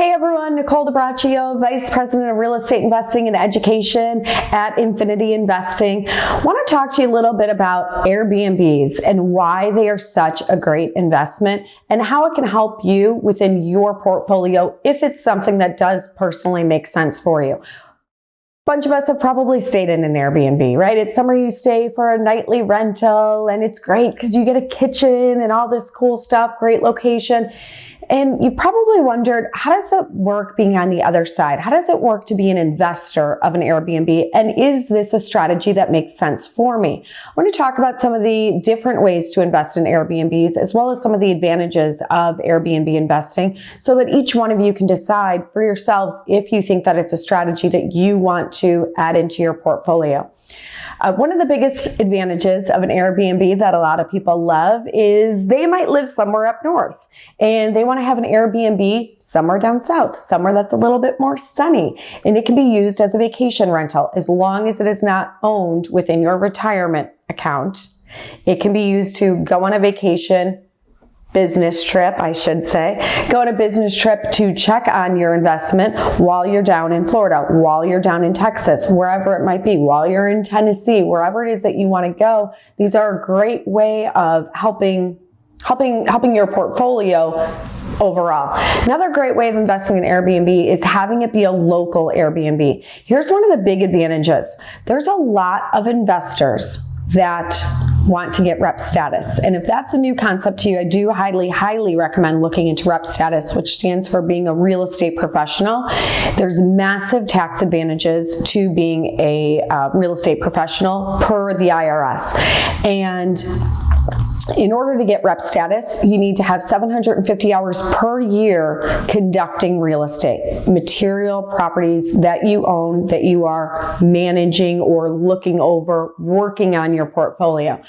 Hey everyone, Nicole DiBraccio, Vice President of Real Estate Investing and Education at Infinity Investing. I want to talk to you a little bit about Airbnbs and why they are such a great investment and how it can help you within your portfolio if it's something that does personally make sense for you. Bunch of us have probably stayed in an Airbnb, right? It's somewhere you stay for a nightly rental and it's great because you get a kitchen and all this cool stuff, great location. And you've probably wondered, how does it work being on the other side? How does it work to be an investor of an Airbnb? And is this a strategy that makes sense for me? I want to talk about some of the different ways to invest in Airbnbs, as well as some of the advantages of Airbnb investing, so that each one of you can decide for yourselves if you think that it's a strategy that you want to add into your portfolio. One of the biggest advantages of an Airbnb that a lot of people love is they might live somewhere up north and they want to have an Airbnb somewhere down south, somewhere that's a little bit more sunny. And it can be used as a vacation rental as long as it is not owned within your retirement account. It can be used to go on a vacation, business trip, I should say. Go on a business trip to check on your investment while you're down in Florida, while you're down in Texas, wherever it might be, while you're in Tennessee, wherever it is that you want to go. These are a great way of helping your portfolio overall. Another great way of investing in Airbnb is having it be a local Airbnb. Here's one of the big advantages. There's a lot of investors that want to get rep status. And if that's a new concept to you, I do highly recommend looking into rep status, which stands for being a real estate professional. There's massive tax advantages to being a real estate professional per the IRS. And in order to get rep status, you need to have 750 hours per year conducting real estate, material properties that you own, that you are managing or looking over, working on your portfolio.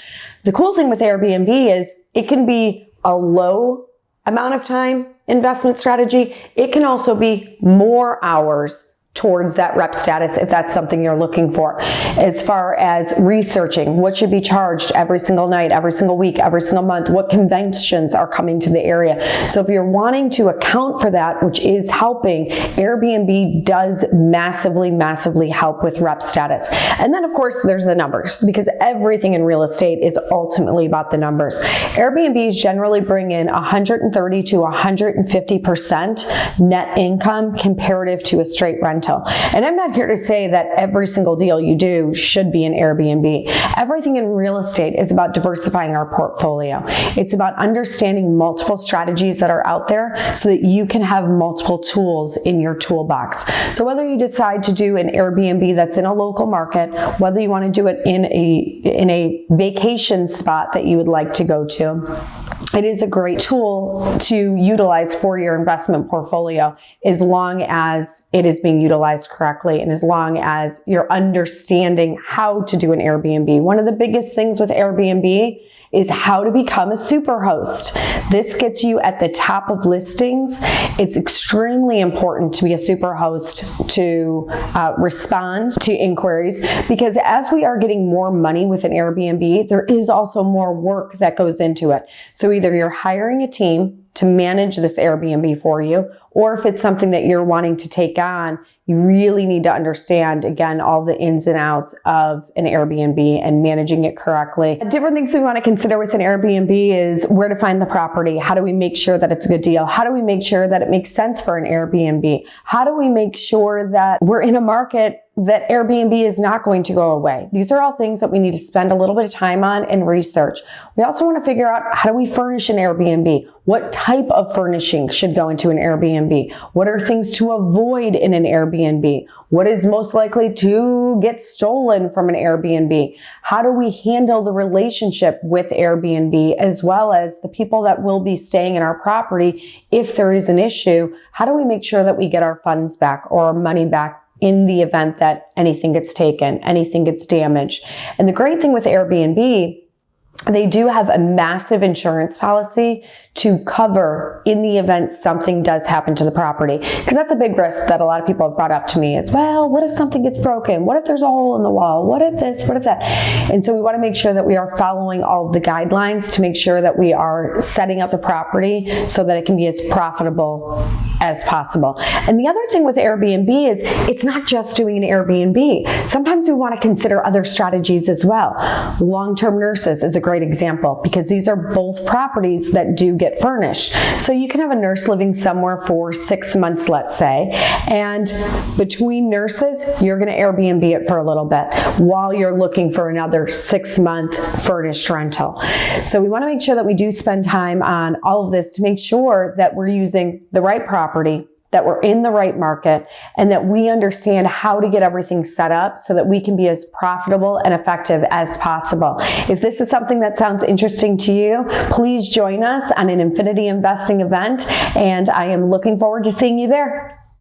The cool thing with Airbnb is it can be a low amount of time investment strategy. It can also be more hours towards that rep status if that's something you're looking for. As far as researching what should be charged every single night, every single week, every single month, what conventions are coming to the area. So if you're wanting to account for that, which is helping, Airbnb does massively help with rep status. And then of course there's the numbers, because everything in real estate is ultimately about the numbers. Airbnbs generally bring in 130 to 150% net income comparative to a straight rental. And I'm not here to say that every single deal you do should be an Airbnb. Everything in real estate is about diversifying our portfolio. It's about understanding multiple strategies that are out there so that you can have multiple tools in your toolbox. So whether you decide to do an Airbnb that's in a local market, whether you want to do it in a vacation spot that you would like to go to, it is a great tool to utilize for your investment portfolio as long as it is being utilized correctly and as long as you're understanding how to do an Airbnb. One of the biggest things with Airbnb is how to become a superhost. This gets you at the top of listings. It's extremely important to be a superhost to respond to inquiries, because as we are getting more money with an Airbnb, there is also more work that goes into it. So either you're hiring a team to manage this Airbnb for you, or if it's something that you're wanting to take on, you really need to understand, again, all the ins and outs of an Airbnb and managing it correctly. Different things we want to consider with an Airbnb is where to find the property. How do we make sure that it's a good deal? How do we make sure that it makes sense for an Airbnb? How do we make sure that we're in a market that Airbnb is not going to go away? These are all things that we need to spend a little bit of time on and research. We also want to figure out, how do we furnish an Airbnb? What type of furnishing should go into an Airbnb? What are things to avoid in an Airbnb? What is most likely to get stolen from an Airbnb? How do we handle the relationship with Airbnb, as well as the people that will be staying in our property if there is an issue? How do we make sure that we get our funds back or our money back in the event that anything gets taken, anything gets damaged? And the great thing with Airbnb, they do have a massive insurance policy to cover in the event something does happen to the property. Because that's a big risk that a lot of people have brought up to me is, well, what if something gets broken? What if there's a hole in the wall? What if this? What if that? And so we want to make sure that we are following all of the guidelines to make sure that we are setting up the property so that it can be as profitable as possible. And the other thing with Airbnb is it's not just doing an Airbnb. Sometimes we want to consider other strategies as well. Long-term nurses is a great example because these are both properties that do get furnished. So you can have a nurse living somewhere for 6 months, let's say, and between nurses, you're going to Airbnb it for a little bit while you're looking for another 6-month furnished rental. So we want to make sure that we do spend time on all of this to make sure that we're using the right property, that we're in the right market, and that we understand how to get everything set up so that we can be as profitable and effective as possible. If this is something that sounds interesting to you, please join us on an Infinity Investing event, and I am looking forward to seeing you there.